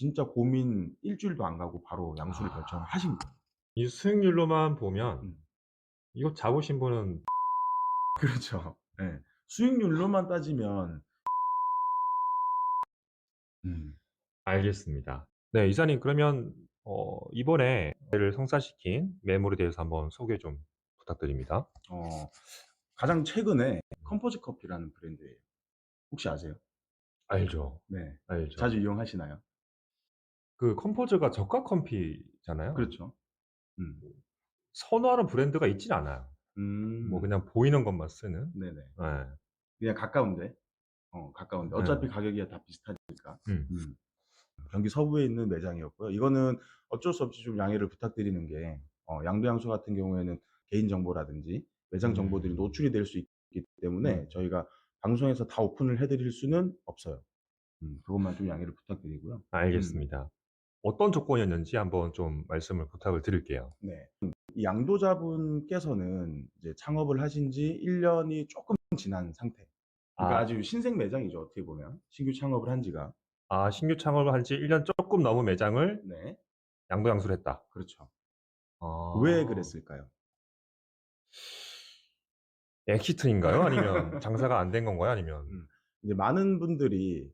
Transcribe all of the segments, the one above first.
진짜 고민 일주일도 안 가고 바로 양수를 결정을 아. 하신 거예요. 이 수익률로만 보면 음. 이거 잡으신 분은 그렇죠. 예. 수익률로만 따지면 음. 알겠습니다. 네, 이사님 그러면 이번에 를 성사시킨 매물에 대해서 한번 소개 좀 부탁드립니다. 어 가장 최근에 컴포즈 커피라는 브랜드예요. 혹시 아세요? 알죠. 네. 알죠. 자주 이용하시나요? 그 컴포즈가 저가 커피잖아요. 그렇죠. 음. 선호하는 브랜드가 있진 않아요. 뭐 음. 그냥 보이는 것만 쓰는. 네네. 예. 그냥 가까운데. 가까운데 어차피 예. 가격이 다 비슷하니까. 음. 음. 경기 서부에 있는 매장이었고요. 이거는 어쩔 수 없이 좀 양해를 부탁드리는 게 양도양수 같은 경우에는 개인 정보라든지 매장 정보들이 음. 노출이 될 수 있기 때문에 저희가 방송에서 다 오픈을 해 드릴 수는 없어요. 그것만 좀 양해를 부탁드리고요. 음. 알겠습니다. 어떤 조건이었는지 한번 좀 말씀을 부탁을 드릴게요. 네. 이 양도자분께서는 이제 창업을 하신 지 1 년이 쪼끔 지난 상태. 그러니까 아. 아주 신생 매장이죠, 어떻게 보면. 신규 창업을 한 지가. 신규 창업을 한 지 1년 쪼끔 넘은 매장을 네. 양도양수를 했다. 그렇죠. 왜 아. 그랬을까요? 엑시트인가요? 아니면 장사가 안 된 건가요? 아니면 음. 이제 많은 분들이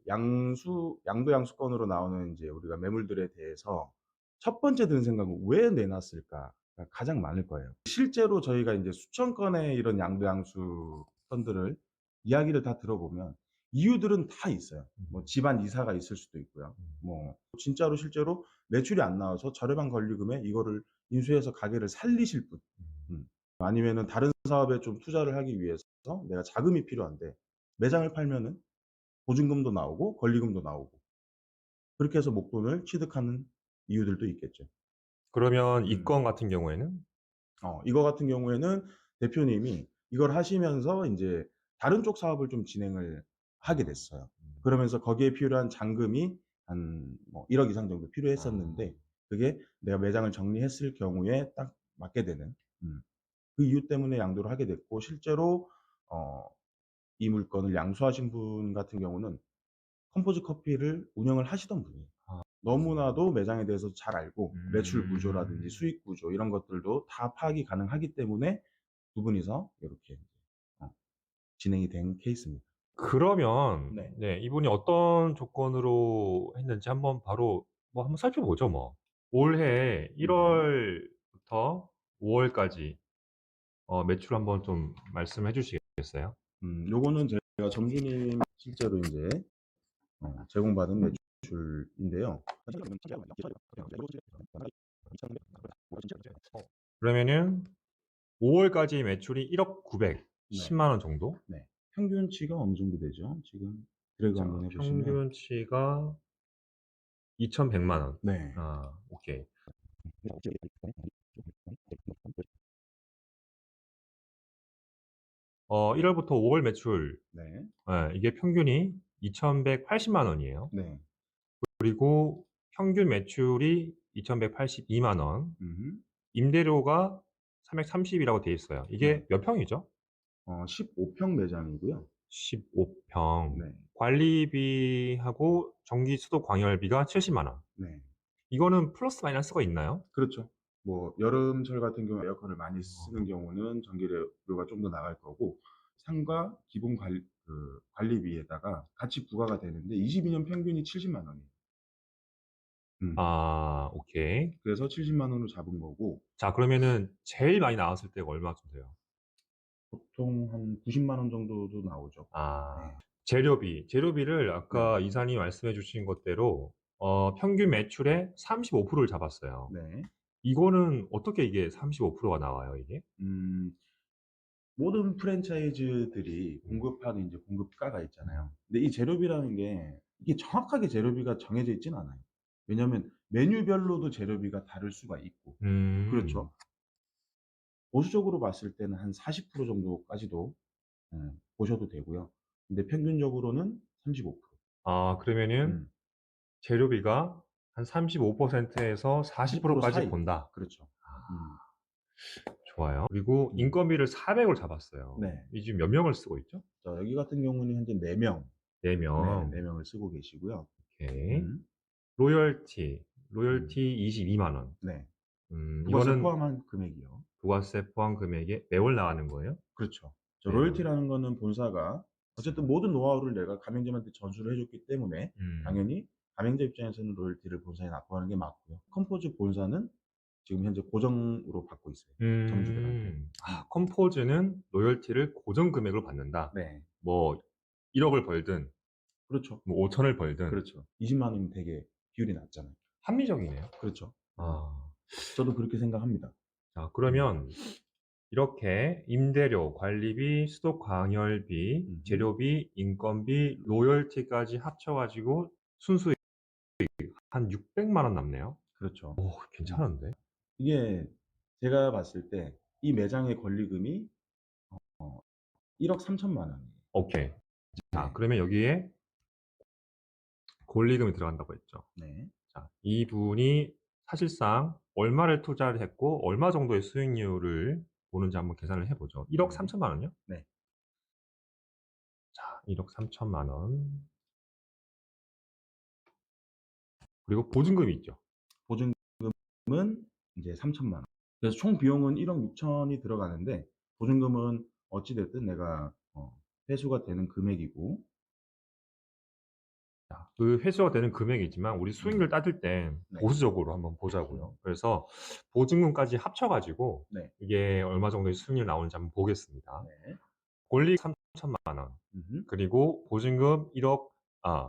양도양수권으로 나오는 인제 우리가 매물들에 대해서 첫 번째 드는 생각은 '왜 내놨을까?'가 가장 많을 거예요. 실제로 저희가 인제 수천 건의 이런 양도양수 건들을 이야기를 다 들어보면 이유들은 다 있어요. 뭐 음. 집안 이사가 있을 수도 있고요. 음. 뭐 진짜로 실제로 매출이 안 나와서 저렴한 권리금에 이거를 인수해서 가게를 살리실 분. 음. 음. 아니면은 다른 사업에 좀 투자를 하기 위해서 내가 자금이 필요한데 매장을 팔면은 보증금도 나오고 권리금도 나오고 그렇게 해서 목돈을 취득하는 이유들도 있겠죠. 그러면 이 음. 건 같은 경우에는 이거 같은 경우에는 대표님이 이걸 하시면서 인제 다른 쪽 사업을 좀 진행을 하게 됐어요. 음. 그러면서 거기에 필요한 잔금이 한 뭐 1억 이상 정도 아. 필요했었는데 그게 내가 매장을 정리했을 경우에 딱 맞게 되는 그 이유 때문에 양도를 하게 됐고 실제로 어 이 물건을 양수하신 분 같은 경우는 컴포즈 커피를 운영을 하시던 분이에요. 아. 너무나도 매장에 대해서 잘 알고 매출 구조라든지 음. 수익 구조 이런 것들도 다 파악이 가능하기 때문에 두 분이서 요렇게 어 진행이 된 케이스입니다. 그러면 네. 네, 이분이 어떤 조건으로 했는지 한번 바로 뭐 한번 살펴보죠 뭐. 올해 1 네. 월부터 5 월까지 매출 한번 좀 말씀해 주시겠어요? 요거는 제가 점주님 실제로 인제 제공받은 매출인데요. 그러면은 5 월까지 매출이 1억 910 네. 만 원 정도? 네. 평균치가 어느 정도 되죠? 지금 드래그 자, 한번 해 보시면 평균치가 2,100만 원. 네. 오케이. 1 월부터 5월 매출, 네. 이게 평균이 2,180만 원이에요. 네. 그리고 평균 매출이 2,182만 원. 음. 임대료가 330 이라고 돼 있어요. 네. 이게 몇 평이죠? 15평 매장이고요. 15 평. 네. 관리비하고 전기, 수도, 광열비가 70만 원. 네. 이거는 플러스 마이너스가 있나요? 그렇죠. 뭐 여름철 같은 경우 에어컨을 많이 쓰는 어. 경우는 전기료가 좀 더 나갈 거고 상가 기본 관리비에다가 같이 부과가 되는데 22년 평균이 70만 원이에요. 음. 오케이. 그래서 70만 원으로 잡은 거고 자, 그러면은 제일 많이 나왔을 때가 얼마쯤 돼요? 보통 한 90만 원 정도도 나오죠. 아. 네. 재료비를 네. 아까 이사님이 말씀해 주신 것대로 평균 매출의 35%를 잡았어요. 네. 이거는 어떻게 이게 35%가 나와요, 이게? 음 모든 프랜차이즈들이 음. 공급하는 인제 공급가가 음. 있잖아요. 근데 이 재료비라는 게 이게 정확하게 재료비가 정해져 있지는 않아요. 왜냐하면 메뉴별로도 재료비가 다를 수가 있고. 음. 그렇죠. 보수적으로 봤을 때는 한 40% 정도까지도 보셔도 되고요. 근데 평균적으로는 35%. 그러면은 음. 재료비가 한 35% 에서 40% 40% 까지 사이. 본다. 그렇죠. 음. 좋아요. 그리고 음. 인건비를 400을 잡았어요. 네. 이 지금 몇 명을 쓰고 있죠? 여기 같은 경우는 현재 4 명. 4 네. 명. 4 명을 쓰고 계시고요. 오케이. 음. 로열티, 음. 로열티 22만 원. 네. 부가세 이거는 포함한 금액이요. 부가세 포함 금액에 매월 나가는 거예요? 그렇죠. 매월. 로열티라는 거는 본사가 어쨌든 모든 노하우를 내가 가맹점한테 전수를 해 줬기 때문에 음. 당연히 가맹점 입장에서는 로열티를 본사에 납부하는 게 맞고요. 컴포즈 본사는 지금 현재 고정으로 받고 있어요, 점주들한테. 컴포즈는 로열티를 고정 금액으로 받는다. 네. 뭐 1억 을 벌든 그렇죠. 뭐 5천을 벌든 그렇죠. 20만 원이면 되게 비율이 낮잖아요. 합리적이네요. 그렇죠. 아. 저도 그렇게 생각합니다. 자 음. 그러면 이렇게 임대료, 관리비, 수도 광열비, 음음. 재료비, 인건비, 로열티까지 합쳐 가지고 순수익 한 600만 원 남네요. 그렇죠. 오 음. 괜찮은데? 이게 제가 봤을 때 이 매장의 권리금이 1억 3천만 원이에요. 오케이. 자 네. 그러면 여기에 권리금이 들어간다고 했죠. 네. 자 이분이 사실상 얼마를 투자를 했고 얼마 정도의 수익률을 보는지 한번 계산을 해 보죠. 1억 네. 3천만 원이요? 네. 자 1억 3천만 원. 그리고 보증금이 있죠. 보증금은 인제 3천만 원. 그래서 총 비용은 1억 6천이 들어가는데 보증금은 어찌 됐든 내가 회수가 되는 금액이고. 자 그 회수가 되는 금액이지만 우리 음. 수익률 따질 땐 네. 보수적으로 한번 보자고요. 그래서 보증금까지 합쳐 가지고 네. 이게 얼마 정도의 수익률이 나오는지 한번 보겠습니다. 네. 권리 3천만 원. 음음. 그리고 보증금 1억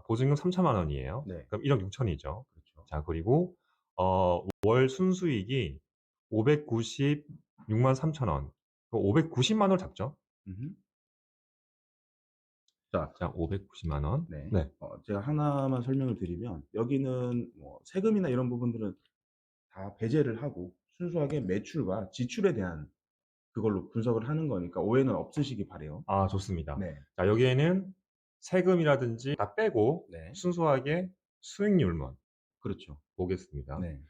보증금 3천만 원이에요. 네. 그럼 1억 6천이죠 그렇죠. 자 그리고 월 순수익이 596만 3천 원. 590만 원을 잡죠. 음음. 자, 자 590만 원. 네. 네. 제가 하나만 설명을 드리면 여기는 뭐 세금이나 이런 부분들은 다 배제를 하고 순수하게 매출과 지출에 대한 그걸로 분석을 하는 거니까 오해는 없으시기 바라요. 아 좋습니다. 네. 자 여기에는 세금이라든지 다 빼고 네. 순수하게 수익률만 그렇죠. 보겠습니다. 네.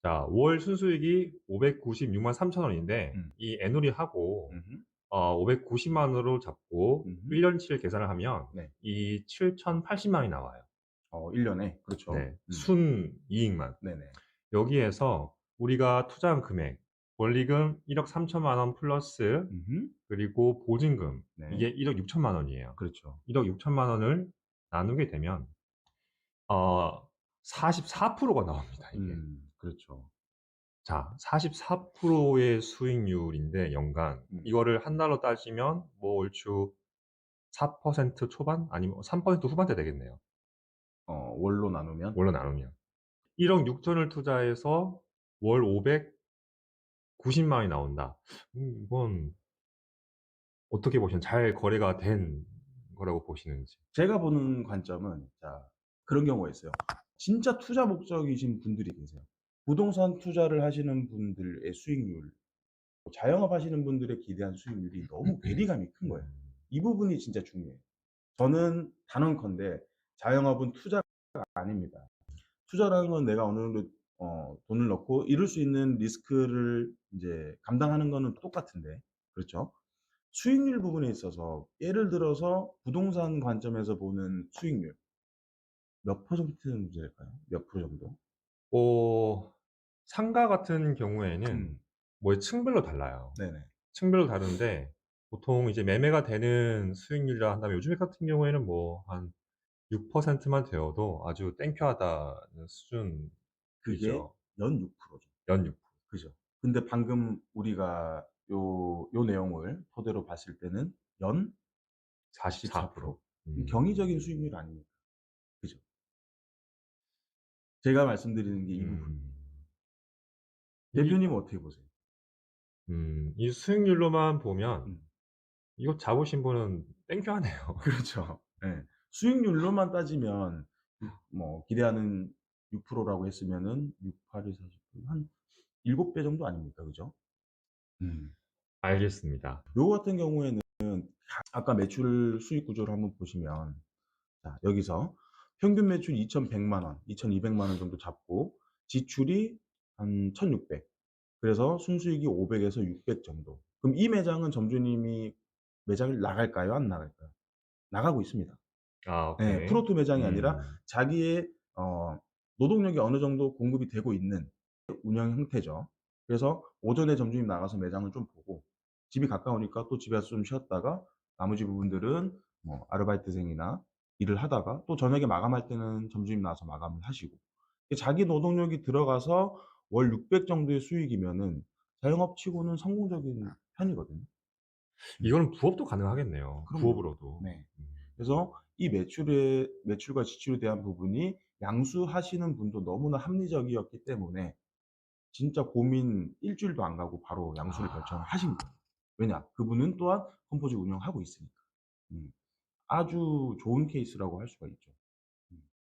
자 월 순수익이 596만 3천 원인데 음. 이 애누리하고 음음. 590만 원으로 잡고 음음. 1 년치를 계산을 하면 네. 이 7,080만 원이 나와요. 1 년에. 그렇죠. 네. 순이익만. 네네. 여기에서 우리가 투자한 금액 원리금 1억 3천만 원 플러스 음음. 그리고 보증금 네. 이게 1억 6천만 원이에요. 그렇죠. 1억 6천만 원을 나누게 되면 44%가 나옵니다 이게. 그렇죠. 자 44%의 수익률인데 연간 음. 이거를 한 달로 따지면 뭐 얼추 4% 초반 아니면 3% 후반대 되겠네요. 월로 나누면. 월로 나누면. 1억 6천을 투자해서 월 590만 원이 나온다. 이건 어떻게 보시면 잘 거래가 된 거라고 보시는지. 제가 보는 관점은 그런 경우가 있어요. 진짜 투자 목적이신 분들이 계세요. 부동산 투자를 하시는 분들의 수익률, 자영업 하시는 분들의 기대한 수익률이 너무 괴리감이 큰 거예요. 이 부분이 진짜 중요해요. 저는 단언컨대 자영업은 투자가 아닙니다. 투자라는 건 내가 어느 정도 돈을 넣고 이룰 수 있는 리스크를 인제 감당하는 거는 똑같은데, 그렇죠? 수익률 부분에 있어서 예를 들어서 부동산 관점에서 보는 수익률 몇 퍼센트 정도 될까요? 몇 프로 정도? 뭐 상가 같은 경우에는 음. 뭐 층별로 달라요. 네네. 층별로 다른데 보통 이제 매매가 되는 수익률이라 한다면 요즘 같은 경우에는 뭐 한 6%만 되어도 아주 땡큐하다는 그게 수준이죠. 연 6% 죠. 연 6%. 그죠. 근데 방금 우리가 요 내용을 토대로 봤을 때는 연 44%. 44%. 경이적인 수익률 아닙니까? 그죠. 제가 말씀드리는 게 이 부분이에요. 음. 이 대표님은 어떻게 보세요? 이 수익률로만 보면 음. 이거 잡으신 분은 땡큐하네요. 그렇죠. 예. 수익률로만 따지면 뭐 기대하는 6% 라고 했으면은 6, 8이 40, 한 7배 정도 아닙니까? 그죠? 음. 알겠습니다. 요거 같은 경우에는 아까 매출 수익 구조를 한번 보시면 여기서 평균 매출 2,100만 원, 2,200만 원 정도 잡고 지출이 한 1,600. 그래서 순수익이 500 에서 600 정도. 그럼 이 매장은 점주님이 매장을 나갈까요? 안 나갈까요? 나가고 있습니다. 예. 오케이. 프로토 매장이 아니라 음. 자기의 어 노동력이 어느 정도 공급이 되고 있는 운영 형태죠. 그래서 오전에 점주님 나가서 매장을 좀 보고 집이 가까우니까 또 집에 와서 좀 쉬었다가 나머지 부분들은 뭐 아르바이트생이나 일을 하다가 또 저녁에 마감할 때는 점주님 나와서 마감을 하시고 자기 노동력이 들어가서 월 600 정도의 수익이면은 자영업치고는 성공적인 편이거든요. 음. 이거는 부업도 가능하겠네요, 그럼요. 부업으로도. 네. 음. 그래서 이 매출의 매출과 지출에 대한 부분이 양수하시는 분도 너무나 합리적이었기 때문에 진짜 고민 1 주일도 안 가고 바로 양수를 결정을 하신 아. 거예요. 왜냐? 그분은 또한 컴포즈 운영하고 있으니까. 음. 아주 좋은 케이스라고 할 수가 있죠.